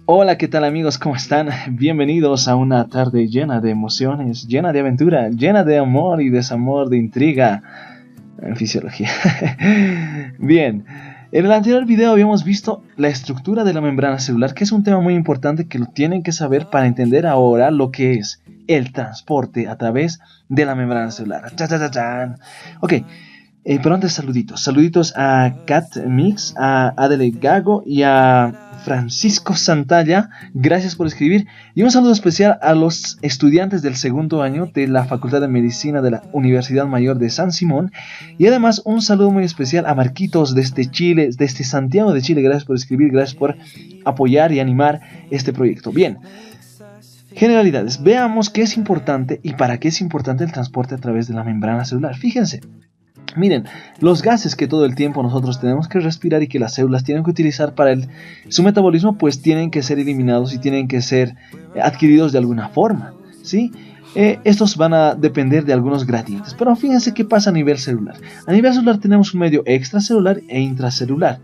Hola, ¿qué tal amigos? ¿Cómo están? Bienvenidos a una tarde llena de emociones, llena de aventura, llena de amor y desamor, de intriga en fisiología. Bien, en el anterior video habíamos visto la estructura de la membrana celular, que es un tema muy importante que lo tienen que saber para entender ahora lo que es el transporte a través de la membrana celular. ¡Cha, cha, cha, chan! Ok. Pero antes saluditos a Kat Mix, a Adele Gago y a Francisco Santalla, gracias por escribir. Y un saludo especial a los estudiantes del segundo año de la Facultad de Medicina de la Universidad Mayor de San Simón. Y además un saludo muy especial a Marquitos desde Chile, desde Santiago de Chile, gracias por escribir, gracias por apoyar y animar este proyecto. Bien. Generalidades, veamos qué es importante y para qué es importante el transporte a través de la membrana celular. Fíjense. Miren, los gases que todo el tiempo nosotros tenemos que respirar y que las células tienen que utilizar para su metabolismo, pues tienen que ser eliminados y tienen que ser adquiridos de alguna forma, ¿sí? Estos van a depender de algunos gradientes, pero fíjense qué pasa a nivel celular. A nivel celular tenemos un medio extracelular e intracelular.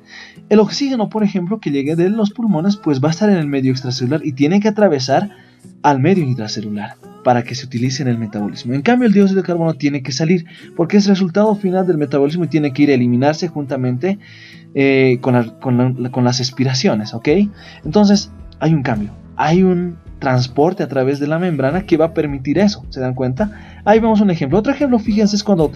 El oxígeno, por ejemplo, que llegue de los pulmones, pues va a estar en el medio extracelular y tiene que atravesar al medio intracelular para que se utilice en el metabolismo. En cambio, el dióxido de carbono tiene que salir porque es resultado final del metabolismo y tiene que ir a eliminarse juntamente con las expiraciones, ¿ok? Entonces, hay un cambio, hay un transporte a través de la membrana que va a permitir eso, ¿se dan cuenta? Ahí vemos un ejemplo. Otro ejemplo, fíjense, es cuando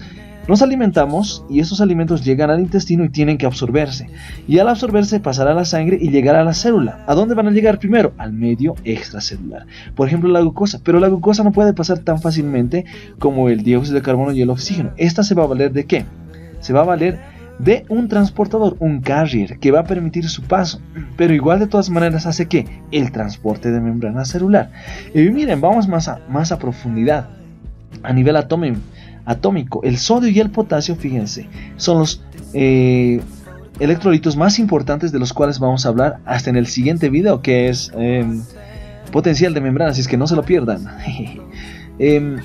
nos alimentamos y estos alimentos llegan al intestino y tienen que absorberse. Y al absorberse pasar a la sangre y llegar a la célula. ¿A dónde van a llegar primero? Al medio extracelular. Por ejemplo, la glucosa. Pero la glucosa no puede pasar tan fácilmente como el dióxido de carbono y el oxígeno. Esta se va a valer ¿de qué? Se va a valer de un transportador, un carrier, que va a permitir su paso. Pero igual de todas maneras hace ¿qué? El transporte de membrana celular. Y miren, vamos más a profundidad. A nivel atómico, el sodio y el potasio, fíjense, son los electrolitos más importantes de los cuales vamos a hablar hasta en el siguiente video, que es potencial de membrana, así es que no se lo pierdan. En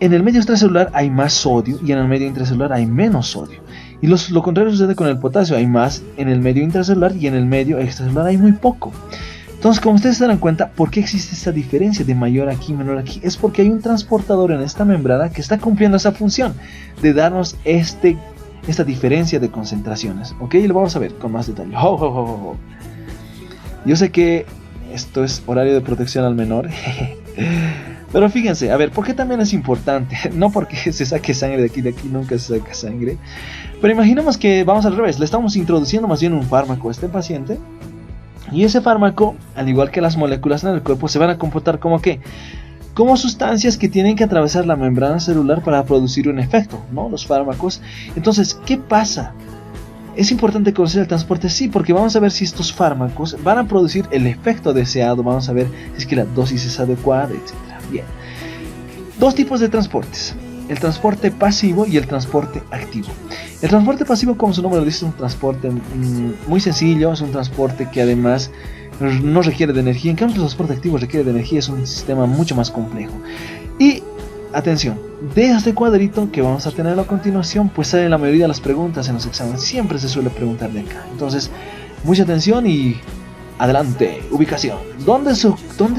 el medio extracelular hay más sodio y en el medio intracelular hay menos sodio. Y lo contrario sucede con el potasio, hay más en el medio intracelular y en el medio extracelular hay muy poco. Entonces, como ustedes se darán cuenta, ¿por qué existe esta diferencia de mayor aquí, menor aquí? Es porque hay un transportador en esta membrana que está cumpliendo esa función de darnos esta diferencia de concentraciones. ¿Ok? Y lo vamos a ver con más detalle. Yo sé que esto es horario de protección al menor. Pero fíjense, a ver, ¿por qué también es importante? No porque se saque sangre de aquí nunca se saca sangre. Pero imaginemos que vamos al revés, le estamos introduciendo más bien un fármaco a este paciente. Y ese fármaco, al igual que las moléculas en el cuerpo, se van a comportar como ¿qué? Como sustancias que tienen que atravesar la membrana celular para producir un efecto, ¿no? Los fármacos. Entonces, ¿qué pasa? ¿Es importante conocer el transporte? Sí, porque vamos a ver si estos fármacos van a producir el efecto deseado. Vamos a ver si es que la dosis es adecuada, etc. Bien. Dos tipos de transportes. El transporte pasivo y el transporte activo. El transporte pasivo, como su nombre lo dice, es un transporte muy sencillo, es un transporte que además no requiere de energía. En cambio, el transporte activo requiere de energía, es un sistema mucho más complejo. Y, atención, de este cuadrito que vamos a tener a continuación, pues salen la mayoría de las preguntas en los exámenes. Siempre se suele preguntar de acá. Entonces, mucha atención y adelante. Ubicación. ¿Dónde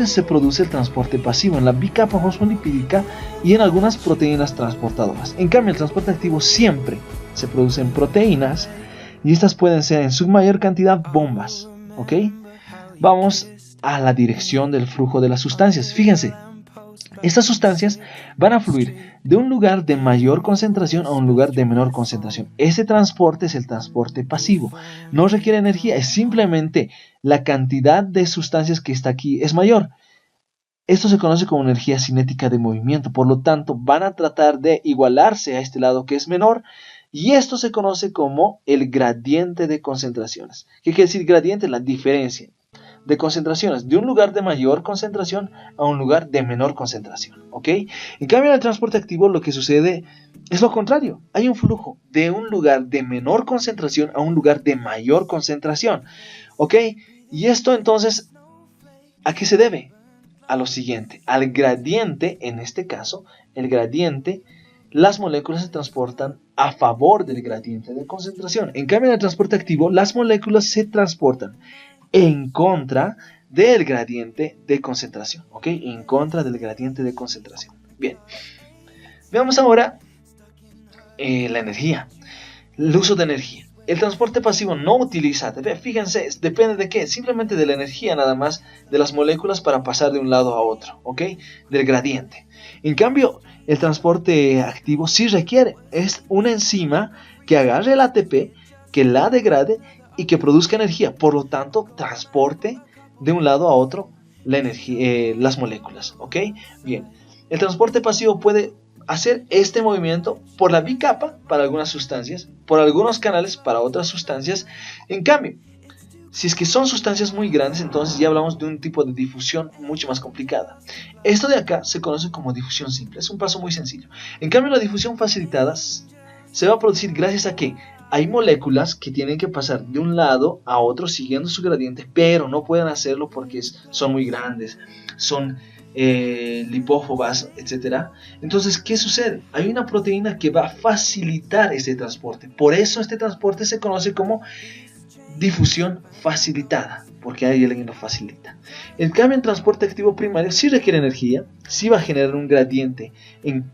se produce el transporte pasivo? En la bicapa fosfolipídica y en algunas proteínas transportadoras. En cambio, el transporte activo siempre se produce en proteínas y estas pueden ser en su mayor cantidad bombas. ¿Ok? Vamos a la dirección del flujo de las sustancias. Fíjense, estas sustancias van a fluir de un lugar de mayor concentración a un lugar de menor concentración. Ese transporte es el transporte pasivo. No requiere energía, es simplemente la cantidad de sustancias que está aquí es mayor. Esto se conoce como energía cinética de movimiento. Por lo tanto, van a tratar de igualarse a este lado que es menor. Y esto se conoce como el gradiente de concentraciones. ¿Qué quiere decir gradiente? La diferencia de concentraciones de un lugar de mayor concentración a un lugar de menor concentración, ¿ok? En cambio, en el transporte activo lo que sucede es lo contrario. Hay un flujo de un lugar de menor concentración a un lugar de mayor concentración, ¿ok? Y esto entonces, ¿a qué se debe? A lo siguiente, al gradiente, en este caso, el gradiente, las moléculas se transportan a favor del gradiente de concentración. En cambio, en el transporte activo, las moléculas se transportan en contra del gradiente de concentración, ¿ok? En contra del gradiente de concentración. Bien, veamos ahora la energía, el uso de energía. El transporte pasivo no utiliza, fíjense, depende de qué, simplemente de la energía nada más de las moléculas para pasar de un lado a otro, ¿ok? Del gradiente. En cambio, el transporte activo sí requiere, es una enzima que agarre el ATP, que la degrade y que produzca energía, por lo tanto, transporte de un lado a otro la energía, las moléculas, ¿ok? Bien, el transporte pasivo puede hacer este movimiento por la bicapa para algunas sustancias, por algunos canales para otras sustancias. En cambio, si es que son sustancias muy grandes, entonces ya hablamos de un tipo de difusión mucho más complicada. Esto de acá se conoce como difusión simple, es un paso muy sencillo. En cambio, la difusión facilitada se va a producir gracias a que hay moléculas que tienen que pasar de un lado a otro siguiendo su gradiente, pero no pueden hacerlo porque son muy grandes, son lipófobas, etc. Entonces, ¿qué sucede? Hay una proteína que va a facilitar este transporte. Por eso este transporte se conoce como difusión facilitada, porque hay alguien lo facilita. En cambio, el transporte activo primario sí requiere energía, sí va a generar un gradiente,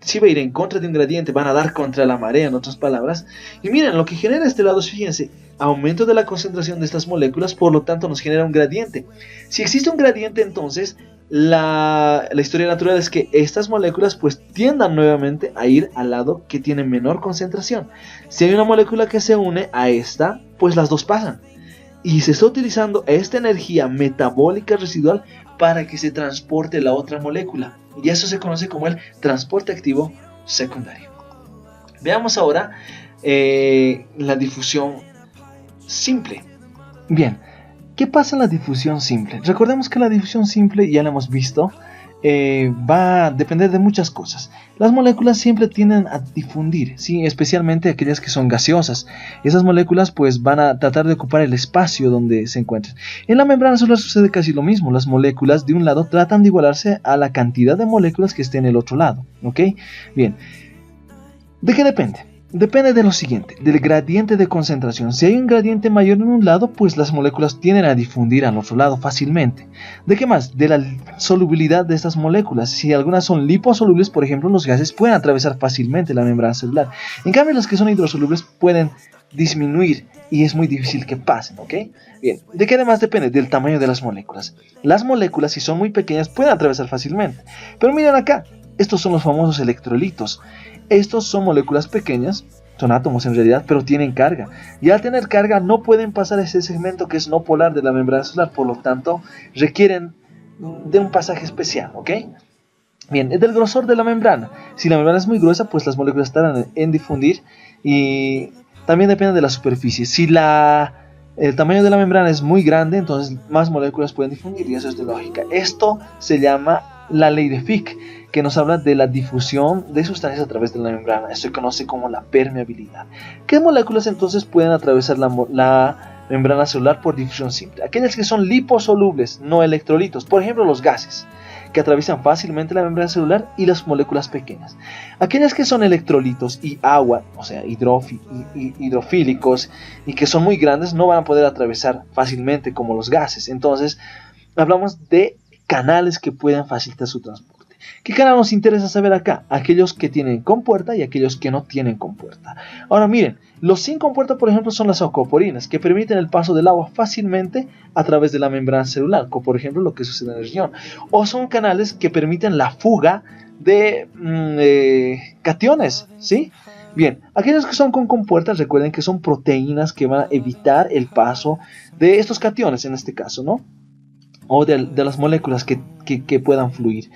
sí va a ir en contra de un gradiente, van a dar contra la marea, en otras palabras. Y miren, lo que genera este lado, fíjense, aumento de la concentración de estas moléculas, por lo tanto nos genera un gradiente. Si existe un gradiente, entonces la historia natural es que estas moléculas pues tiendan nuevamente a ir al lado que tiene menor concentración. Si hay una molécula que se une a esta, pues las dos pasan. Y se está utilizando esta energía metabólica residual para que se transporte la otra molécula. Y eso se conoce como el transporte activo secundario. Veamos ahora la difusión simple. Bien, ¿qué pasa en la difusión simple? Recordemos que la difusión simple, ya la hemos visto, va a depender de muchas cosas. Las moléculas siempre tienden a difundir, ¿sí? Especialmente aquellas que son gaseosas. Esas moléculas pues van a tratar de ocupar el espacio donde se encuentran. En la membrana celular sucede casi lo mismo. Las moléculas de un lado tratan de igualarse a la cantidad de moléculas que esté en el otro lado, ¿ok? Bien, ¿de qué depende? Depende de lo siguiente, del gradiente de concentración. Si hay un gradiente mayor en un lado, pues las moléculas tienden a difundir al otro lado fácilmente. ¿De qué más? De la solubilidad de estas moléculas. Si algunas son liposolubles, por ejemplo, los gases pueden atravesar fácilmente la membrana celular. En cambio, las que son hidrosolubles pueden disminuir y es muy difícil que pasen, ¿ok? Bien, ¿de qué además depende? Del tamaño de las moléculas. Las moléculas, si son muy pequeñas, pueden atravesar fácilmente. Pero miren acá, estos son los famosos electrolitos. Estos son moléculas pequeñas, son átomos en realidad, pero tienen carga. Y al tener carga no pueden pasar ese segmento que es no polar de la membrana celular, por lo tanto requieren de un pasaje especial, ¿ok? Bien, es del grosor de la membrana. Si la membrana es muy gruesa, pues las moléculas estarán en difundir y también depende de la superficie. Si el tamaño de la membrana es muy grande, entonces más moléculas pueden difundir y eso es de lógica. Esto se llama la ley de Fick, que nos habla de la difusión de sustancias a través de la membrana. Esto se conoce como la permeabilidad. ¿Qué moléculas entonces pueden atravesar la membrana celular por difusión simple? Aquellas que son liposolubles, no electrolitos, por ejemplo los gases, que atraviesan fácilmente la membrana celular, y las moléculas pequeñas. Aquellas que son electrolitos y agua, o sea, hidrofílicos, y que son muy grandes, no van a poder atravesar fácilmente como los gases. Entonces, hablamos de canales que puedan facilitar su transporte. ¿Qué canal nos interesa saber acá? Aquellos que tienen compuerta y aquellos que no tienen compuerta. Ahora miren, los sin compuerta, por ejemplo, son las oncoporinas, que permiten el paso del agua fácilmente a través de la membrana celular, como por ejemplo lo que sucede en el riñón. O son canales que permiten la fuga de cationes, ¿sí? Bien, aquellos que son con compuertas, recuerden que son proteínas que van a evitar el paso de estos cationes, en este caso, ¿no? O de las moléculas que puedan fluir.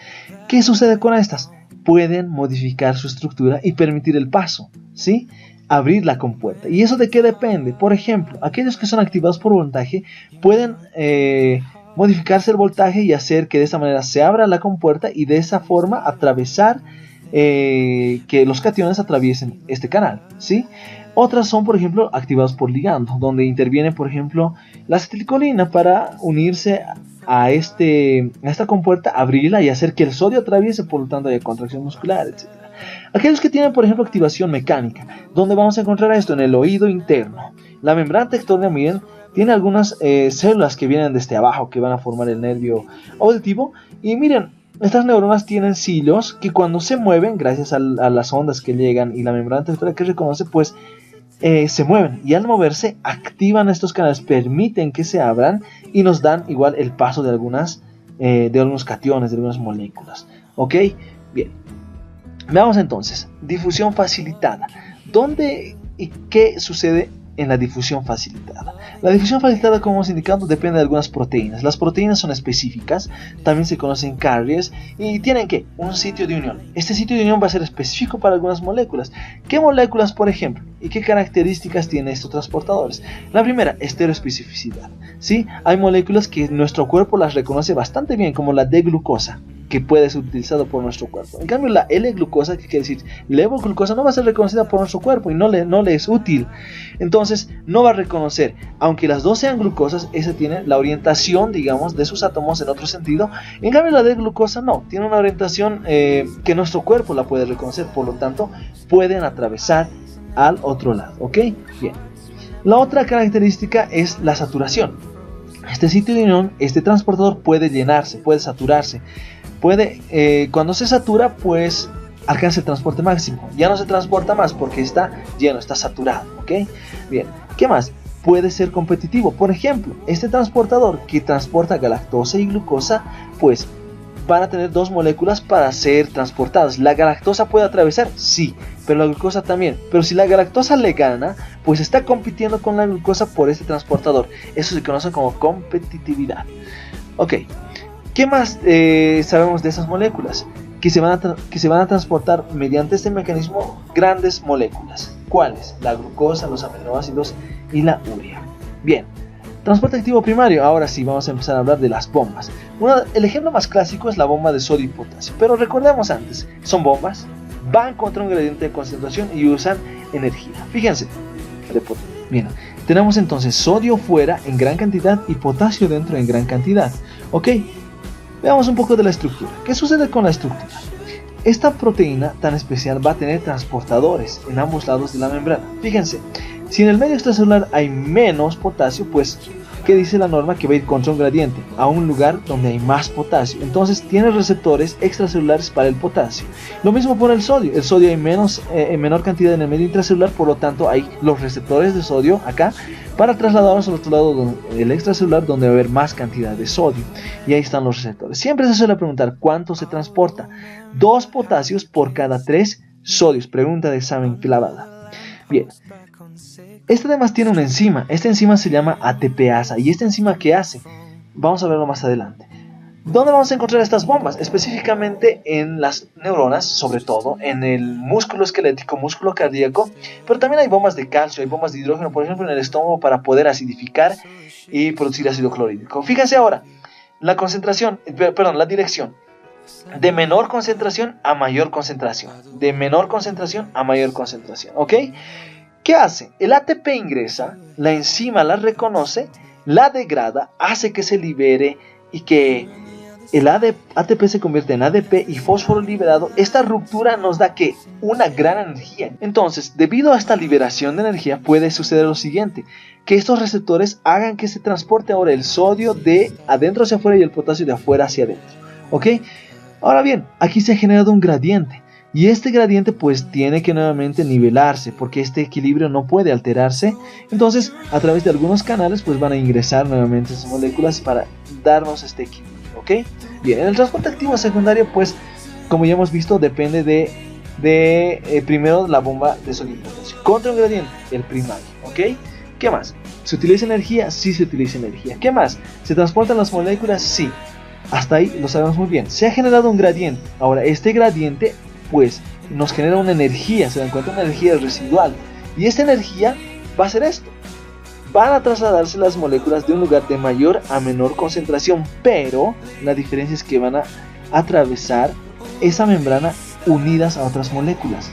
¿Qué sucede con estas? Pueden modificar su estructura y permitir el paso, ¿sí? Abrir la compuerta. ¿Y eso de qué depende? Por ejemplo, aquellos que son activados por voltaje pueden modificarse el voltaje y hacer que de esa manera se abra la compuerta y de esa forma atravesar, que los cationes atraviesen este canal, ¿sí? Otras son, por ejemplo, activados por ligando, donde interviene, por ejemplo, la acetilcolina para unirse a esta compuerta, abrirla y hacer que el sodio atraviese, por lo tanto haya contracción muscular, etc. Aquellos que tienen, por ejemplo, activación mecánica, ¿dónde vamos a encontrar esto? En el oído interno. La membrana tectónica, miren, tiene algunas células que vienen desde abajo, que van a formar el nervio auditivo. Y miren, estas neuronas tienen cilios que cuando se mueven, gracias a las ondas que llegan y la membrana tectónica que reconoce, pues se mueven. Y al moverse, activan estos canales, permiten que se abran y nos dan igual el paso de algunos cationes, de algunas moléculas. ¿Ok? Bien. Veamos entonces, difusión facilitada. ¿Dónde y qué sucede en la difusión facilitada? La difusión facilitada, como hemos indicado, depende de algunas proteínas. Las proteínas son específicas, también se conocen carriers y tienen ¿qué? Un sitio de unión. Este sitio de unión va a ser específico para algunas moléculas. ¿Qué moléculas, por ejemplo? ¿Y qué características tienen estos transportadores? La primera, estereoespecificidad. ¿Sí? Hay moléculas que nuestro cuerpo las reconoce bastante bien, como la D-glucosa, que puede ser utilizado por nuestro cuerpo. En cambio, la L-glucosa, que quiere decir levoglucosa, no va a ser reconocida por nuestro cuerpo y no le es útil. Entonces, no va a reconocer, aunque las dos sean glucosas, esa tiene la orientación, digamos, de sus átomos en otro sentido. En cambio, la D-glucosa no, tiene una orientación que nuestro cuerpo la puede reconocer, por lo tanto, pueden atravesar al otro lado. ¿Ok? Bien. La otra característica es la saturación. Este sitio de unión, este transportador puede llenarse, puede saturarse. Cuando se satura, pues alcanza el transporte máximo. Ya no se transporta más porque está lleno, está saturado. ¿Ok? Bien. ¿Qué más? Puede ser competitivo. Por ejemplo, este transportador que transporta galactosa y glucosa, pues van a tener dos moléculas para ser transportadas. ¿La galactosa puede atravesar? Sí, pero la glucosa también. Pero si la galactosa le gana, pues está compitiendo con la glucosa por este transportador. Eso se conoce como competitividad. Ok. ¿Qué más sabemos de esas moléculas? Que se van a transportar mediante este mecanismo grandes moléculas. ¿Cuáles? La glucosa, los aminoácidos y la urea. Bien, transporte activo primario. Ahora sí, vamos a empezar a hablar de las bombas. El ejemplo más clásico es la bomba de sodio y potasio. Pero recordemos antes, son bombas, van contra un gradiente de concentración y usan energía. Fíjense, bien, tenemos entonces sodio fuera en gran cantidad y potasio dentro en gran cantidad. ¿Ok? Veamos un poco de la estructura. ¿Qué sucede con la estructura? Esta proteína tan especial va a tener transportadores en ambos lados de la membrana. Fíjense, si en el medio extracelular hay menos potasio, pues, ¿qué dice la norma? Que va a ir contra un gradiente a un lugar donde hay más potasio. Entonces tiene receptores extracelulares para el potasio. Lo mismo por el sodio. El sodio hay en menor cantidad en el medio intracelular, por lo tanto hay los receptores de sodio acá para trasladarnos al otro lado del extracelular, donde va a haber más cantidad de sodio. Y ahí están los receptores. Siempre se suele preguntar cuánto se transporta. 2 potasios por cada 3 sodios. Pregunta de examen clavada. Bien. Este además tiene una enzima. Esta enzima se llama ATPasa. ¿Y esta enzima qué hace? Vamos a verlo más adelante. ¿Dónde vamos a encontrar estas bombas? Específicamente en las neuronas, sobre todo en el músculo esquelético, músculo cardíaco, pero también hay bombas de calcio, hay bombas de hidrógeno, por ejemplo en el estómago, para poder acidificar y producir ácido clorhídrico. Fíjense ahora, la dirección. De menor concentración a mayor concentración. De menor concentración a mayor concentración. ¿Ok? ¿Qué hace? El ATP ingresa, la enzima la reconoce, la degrada, hace que se libere y que el ATP se convierte en ADP y fósforo liberado. Esta ruptura nos da ¿qué? Una gran energía. Entonces, debido a esta liberación de energía, puede suceder lo siguiente: que estos receptores hagan que se transporte ahora el sodio de adentro hacia afuera y el potasio de afuera hacia adentro. ¿Ok? Ahora bien, aquí se ha generado un gradiente. Y este gradiente pues tiene que nuevamente nivelarse, porque este equilibrio no puede alterarse. Entonces, a través de algunos canales pues van a ingresar nuevamente esas moléculas para darnos este equilibrio. ¿Ok? Bien, en el transporte activo secundario, pues, como ya hemos visto, depende de primero la bomba de sodio y potasio contra un gradiente, el primario. ¿Ok? ¿Qué más? ¿Se utiliza energía? Sí, se utiliza energía. ¿Qué más? ¿Se transportan las moléculas? Sí. Hasta ahí lo sabemos muy bien. Se ha generado un gradiente. Ahora, este gradiente pues nos genera una energía, se dan cuenta, una energía residual. Y esta energía va a ser esto: van a trasladarse las moléculas de un lugar de mayor a menor concentración, pero la diferencia es que van a atravesar esa membrana unidas a otras moléculas.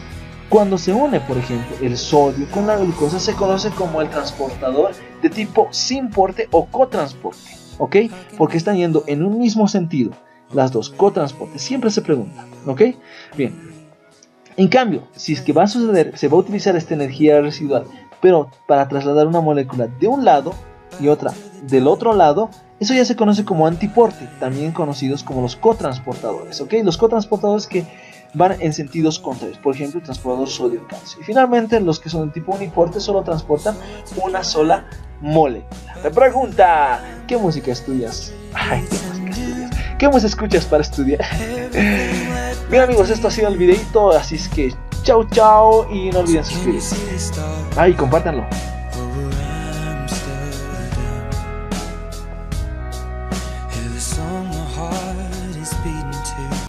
Cuando se une, por ejemplo, el sodio con la glucosa, se conoce como el transportador de tipo sin porte o cotransporte. ¿Ok? Porque están yendo en un mismo sentido. Las dos, cotransporte, siempre se pregunta. ¿Ok? Bien. En cambio, si es que va a suceder, se va a utilizar esta energía residual pero para trasladar una molécula de un lado y otra del otro lado, eso ya se conoce como antiporte, también conocidos como los cotransportadores, ¿ok? Los cotransportadores que van en sentidos contrarios, por ejemplo el transportador sodio-calcio. Y finalmente los que son de tipo uniporte solo transportan una sola molécula. Me pregunta, ¿qué música estudias? Ay, ¿qué música estudias? ¿Qué música escuchas para estudiar? Bien amigos, esto ha sido el videito, así es que chao chao y no olviden suscribirse. Ay, compártanlo.